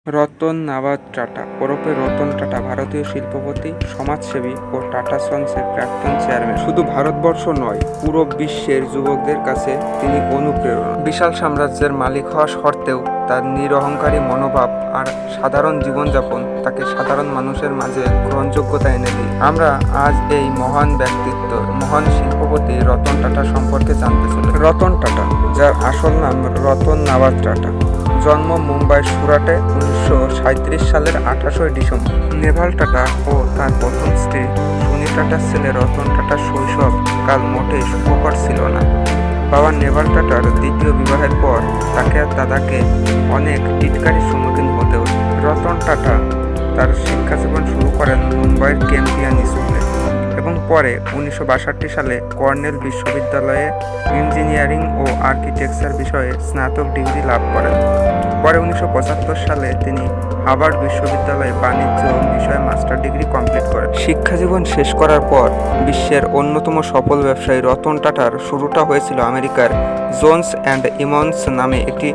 Ratan নাভাত tata ওরফে রতন টাটা ভারতীয় শিল্পপতি, সমাজসেবী ও টাটা সন্সের প্রাক্তন চেয়ারম্যান। শুধু ভারতবর্ষ নয়, পুরো বিশ্বের যুবকদের কাছে তিনি অনুপ্রেরণা। বিশাল সাম্রাজ্যের মালিক হওয়া সত্ত্বেও তার নিরহংকারী মনোভাব আর সাধারণ জীবনযাপন তাকে সাধারণ মানুষের মাঝে গ্রহণযোগ্যতা এনে দিই। আমরা আজ এই মহান ব্যক্তিত্ব, মহান শিল্পপতি রতন টাটা সম্পর্কে জানতে চলেছি। রতন টাটা, যার আসল নাম রতন নাভাত টাটা, জন্ম মুম্বাইয়ের সুরাটে 1937 সালের 28 ডিসেম্বর। নেভাল টাটা ও তার প্রথম স্ত্রী সুনি টাটার ছেলে রতন টাটার শৈশব কাল মোটেই সুখকর ছিল না। বাবা নেভাল টাটার দ্বিতীয় বিবাহের পর তাকে আর দাদাকে অনেক টিটকারির সম্মুখীন হতে হতো। রতন টাটা তার শিক্ষা জীবন শুরু করেন মুম্বাইয়ের ক্যাম্পিয়ান স্কুলে এবং পরে 1962 সালে কর্নেল বিশ্ববিদ্যালয়ে ইঞ্জিনিয়ারিং ও আর্কিটেকচার বিষয়ে স্নাতক ডিগ্রি লাভ করেন। পরে 1975 সালে তিনি হার্ভার্ড বিশ্ববিদ্যালয়ে বাণিজ্য বিষয়ে মাস্টার ডিগ্রি কমপ্লিট করেন। শিক্ষাজীবন শেষ করার পর বিশ্বের অন্যতম সফল ব্যবসায়ী রতন টাটার শুরুটা হয়েছিল আমেরিকার জোন্স অ্যান্ড ইমন্স নামে একটি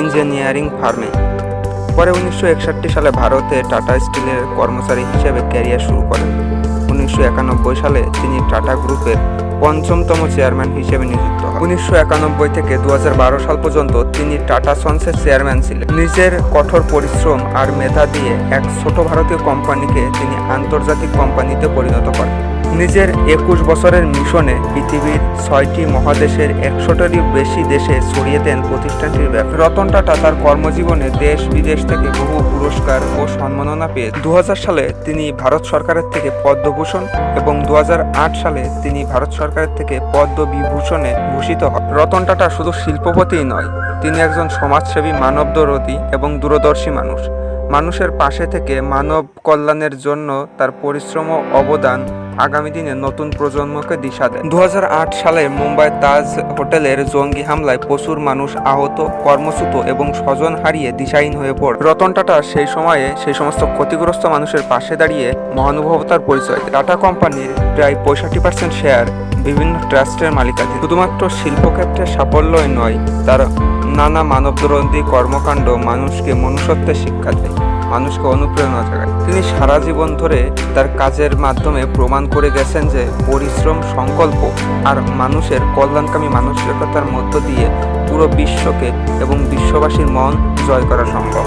ইঞ্জিনিয়ারিং ফার্মে। পরে 1961 সালে ভারতে টাটা স্টিলের কর্মচারী হিসেবে ক্যারিয়ার শুরু করেন। 1991 সালে তিনি টাটা গ্রুপের পঞ্চমতম চেয়ারম্যান হিসেবে নিযুক্ত হন। 1991 থেকে 2012 সাল পর্যন্ত তিনি টাটা সন্সের চেয়ারম্যান ছিলেন। নিজের কঠোর পরিশ্রম আর মেধা দিয়ে এক ছোট ভারতীয় কোম্পানিকে তিনি আন্তর্জাতিক কোম্পানিতে পরিণত করেন। নিজের 21 বছরের মিশনে পৃথিবীর 6টি মহাদেশের 100টারও বেশি দেশে ছড়িয়ে দেন প্রতিষ্ঠানটির ব্যবসা। রতন টাটা তার কর্মজীবনে দেশ বিদেশ থেকে বহু পুরস্কার ও সম্মাননা পেয়েছেন। 2000 সালে তিনি ভারত সরকারের থেকে পদ্মভূষণ এবং 2008 সালে তিনি ভারত সরকারের থেকে পদ্মবিভূষণে ভূষিত হন। রতন টাটা শুধু শিল্পপতিই নয়, তিনি একজন সমাজসেবী, মানবদরদী এবং দূরদর্শী মানুষ। মানুষের পাশে থেকে মানব কল্যাণের জন্য তার পরিশ্রম ও অবদান আগামী দিনে নতুন প্রজন্মকে দিশা দেয়। 2008 সালে মুম্বাইয়ের তাজ হোটেলের জঙ্গি হামলায় প্রচুর মানুষ আহত, কর্মচ্যুত এবং স্বজন হারিয়ে দিশাহীন হয়ে পড়ে। রতন টাটা সেই সময়ে সেই সমস্ত ক্ষতিগ্রস্ত মানুষের পাশে দাঁড়িয়ে মহানুভবতার পরিচয় দেয়। টাটা কোম্পানির প্রায় 65% শেয়ার বিভিন্ন ট্রাস্টের মালিকানাধীন। শুধুমাত্র শিল্পক্ষেত্রে সাফল্যই নয়, তার নানা মানবদরদী কর্মকাণ্ড মানুষকে মনুষ্যত্বের শিক্ষা দেয়, মানুষকে অনুপ্রেরণা জাগায়। তিনি সারা জীবন ধরে তার কাজের মাধ্যমে প্রমাণ করে গেছেন যে পরিশ্রম, সংকল্প আর মানুষের কল্যাণকামী মানসিকতার মধ্য দিয়ে পুরো বিশ্বকে এবং বিশ্ববাসীর মন জয় করা সম্ভব।